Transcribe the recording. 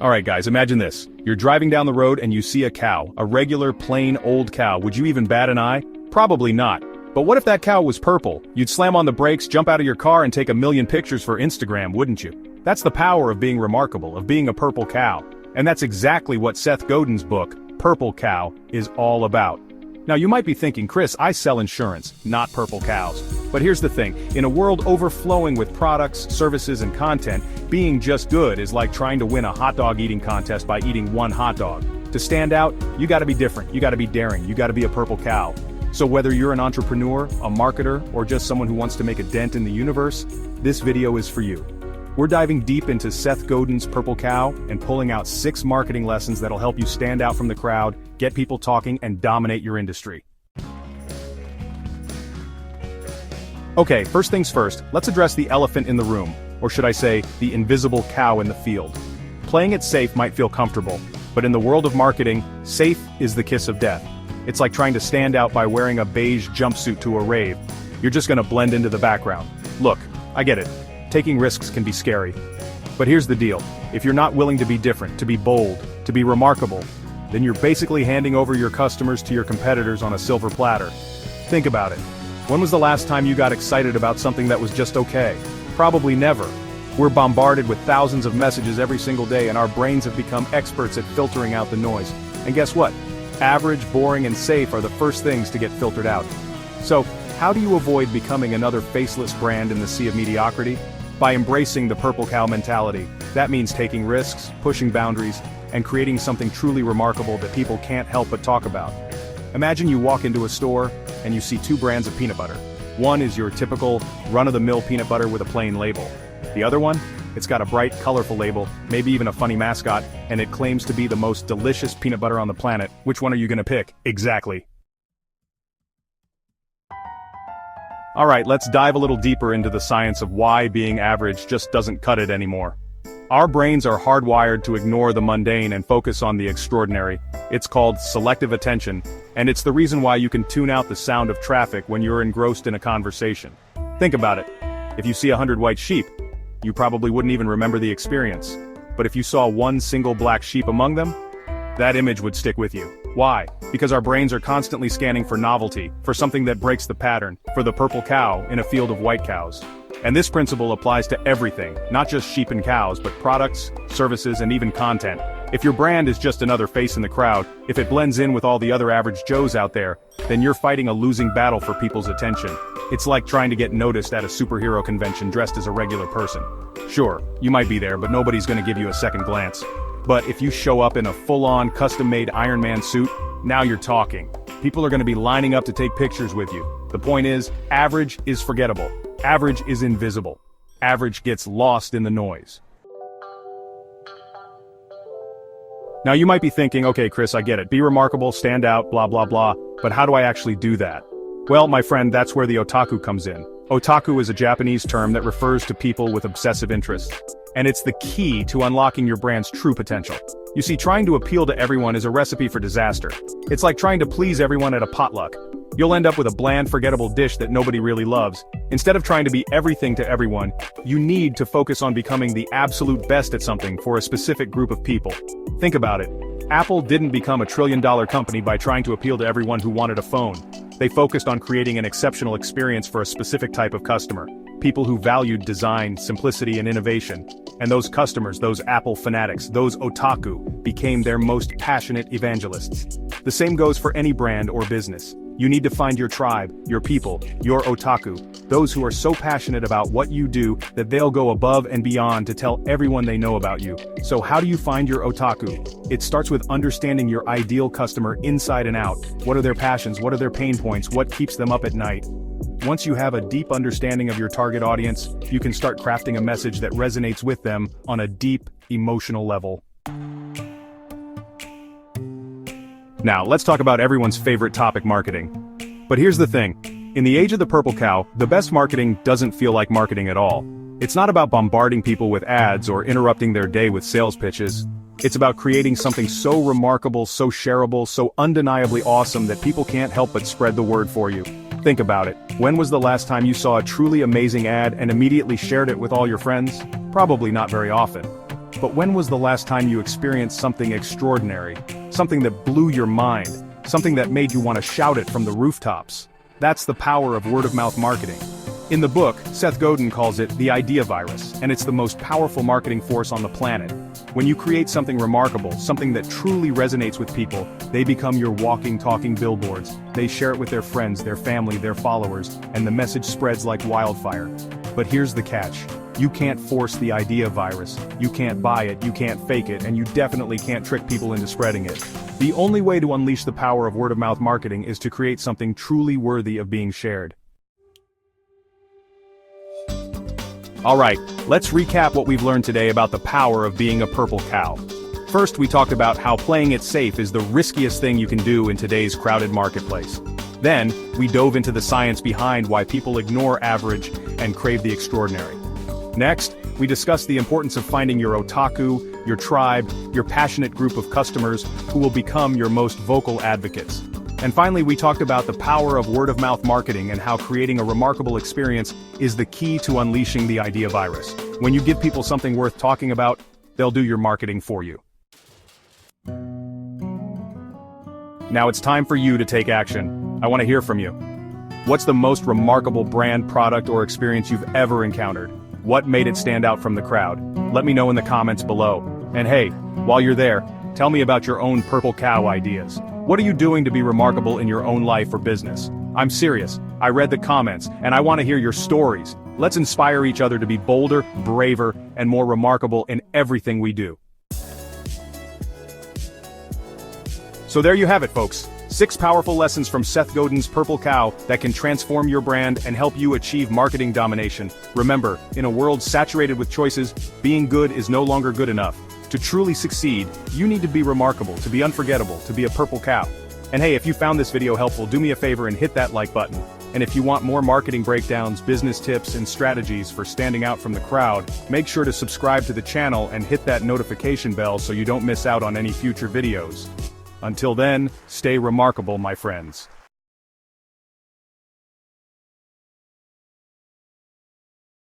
Alright guys, imagine this. You're driving down the road and you see a cow, a regular plain old cow. Would you even bat an eye? Probably not. But what if that cow was purple? You'd slam on the brakes, jump out of your car and take a million pictures for Instagram, wouldn't you? That's the power of being remarkable, of being a purple cow. And that's exactly what Seth Godin's book, Purple Cow, is all about. Now you might be thinking, Chris, I sell insurance, not purple cows. But here's the thing, in a world overflowing with products, services, and content, being just good is like trying to win a hot dog eating contest by eating one hot dog. To stand out, you gotta be different, you gotta be daring, you gotta be a purple cow. So whether you're an entrepreneur, a marketer, or just someone who wants to make a dent in the universe, this video is for you. We're diving deep into Seth Godin's Purple Cow and pulling out 6 marketing lessons that'll help you stand out from the crowd, get people talking, and dominate your industry. Okay, first things first, let's address the elephant in the room, or should I say, the invisible cow in the field. Playing it safe might feel comfortable, but in the world of marketing, safe is the kiss of death. It's like trying to stand out by wearing a beige jumpsuit to a rave. You're just gonna blend into the background. Look, I get it. Taking risks can be scary. But here's the deal. If you're not willing to be different, to be bold, to be remarkable, then you're basically handing over your customers to your competitors on a silver platter. Think about it. When was the last time you got excited about something that was just okay? Probably never. We're bombarded with thousands of messages every single day and our brains have become experts at filtering out the noise. And guess what? Average, boring, and safe are the first things to get filtered out. So, how do you avoid becoming another faceless brand in the sea of mediocrity? By embracing the purple cow mentality. That means taking risks, pushing boundaries, and creating something truly remarkable that people can't help but talk about. Imagine you walk into a store, and you see 2 brands of peanut butter. One is your typical, run-of-the-mill peanut butter with a plain label. The other one? It's got a bright, colorful label, maybe even a funny mascot, and it claims to be the most delicious peanut butter on the planet. Which one are you gonna pick? Exactly. Alright, let's dive a little deeper into the science of why being average just doesn't cut it anymore. Our brains are hardwired to ignore the mundane and focus on the extraordinary. It's called selective attention, and it's the reason why you can tune out the sound of traffic when you're engrossed in a conversation. Think about it. If you see 100 white sheep, you probably wouldn't even remember the experience. But if you saw one single black sheep among them, that image would stick with you. Why? Because our brains are constantly scanning for novelty, for something that breaks the pattern, for the purple cow in a field of white cows. And this principle applies to everything, not just sheep and cows, but products, services, and even content. If your brand is just another face in the crowd, if it blends in with all the other average Joes out there, then you're fighting a losing battle for people's attention. It's like trying to get noticed at a superhero convention dressed as a regular person. Sure, you might be there, but nobody's gonna give you a second glance. But if you show up in a full-on, custom-made Iron Man suit, now you're talking. People are gonna be lining up to take pictures with you. The point is, average is forgettable. Average is invisible. Average gets lost in the noise. Now you might be thinking, okay Chris, I get it. Be remarkable, stand out, blah blah blah, but how do I actually do that? Well, my friend, that's where the otaku comes in. Otaku is a Japanese term that refers to people with obsessive interests. And it's the key to unlocking your brand's true potential. You see, trying to appeal to everyone is a recipe for disaster. It's like trying to please everyone at a potluck. You'll end up with a bland, forgettable dish that nobody really loves. Instead of trying to be everything to everyone, you need to focus on becoming the absolute best at something for a specific group of people. Think about it. Apple didn't become a trillion-dollar company by trying to appeal to everyone who wanted a phone. They focused on creating an exceptional experience for a specific type of customer. People who valued design, simplicity, and innovation. And those customers, those Apple fanatics, those otaku, became their most passionate evangelists. The same goes for any brand or business. You need to find your tribe, your people, your otaku, those who are so passionate about what you do that they'll go above and beyond to tell everyone they know about you. So how do you find your otaku? It starts with understanding your ideal customer inside and out. What are their passions? What are their pain points? What keeps them up at night? Once you have a deep understanding of your target audience, you can start crafting a message that resonates with them on a deep, emotional level. Now, let's talk about everyone's favorite topic, marketing. But here's the thing. In the age of the purple cow, the best marketing doesn't feel like marketing at all. It's not about bombarding people with ads or interrupting their day with sales pitches. It's about creating something so remarkable, so shareable, so undeniably awesome that people can't help but spread the word for you. Think about it. When was the last time you saw a truly amazing ad and immediately shared it with all your friends? Probably not very often. But when was the last time you experienced something extraordinary? Something that blew your mind? Something that made you want to shout it from the rooftops? That's the power of word-of-mouth marketing. In the book, Seth Godin calls it the idea virus, and it's the most powerful marketing force on the planet. When you create something remarkable, something that truly resonates with people, they become your walking, talking billboards. They share it with their friends, their family, their followers, and the message spreads like wildfire. But here's the catch. You can't force the idea virus. You can't buy it, you can't fake it, and you definitely can't trick people into spreading it. The only way to unleash the power of word-of-mouth marketing is to create something truly worthy of being shared. Alright, let's recap what we've learned today about the power of being a purple cow. First, we talked about how playing it safe is the riskiest thing you can do in today's crowded marketplace. Then, we dove into the science behind why people ignore average and crave the extraordinary. Next, we discussed the importance of finding your otaku, your tribe, your passionate group of customers who will become your most vocal advocates. And finally, we talked about the power of word-of-mouth marketing and how creating a remarkable experience is the key to unleashing the idea virus. When you give people something worth talking about, they'll do your marketing for you. Now it's time for you to take action. I want to hear from you. What's the most remarkable brand, product, or experience you've ever encountered? What made it stand out from the crowd? Let me know in the comments below. And hey, while you're there, tell me about your own purple cow ideas. What are you doing to be remarkable in your own life or business? I'm serious. I read the comments, and I want to hear your stories. Let's inspire each other to be bolder, braver, and more remarkable in everything we do. So there you have it, folks. 6 powerful lessons from Seth Godin's Purple Cow that can transform your brand and help you achieve marketing domination. Remember, in a world saturated with choices, being good is no longer good enough. To truly succeed, you need to be remarkable, to be unforgettable, to be a purple cow. And hey, if you found this video helpful, do me a favor and hit that like button. And if you want more marketing breakdowns, business tips, and strategies for standing out from the crowd, make sure to subscribe to the channel and hit that notification bell so you don't miss out on any future videos. Until then, stay remarkable, my friends.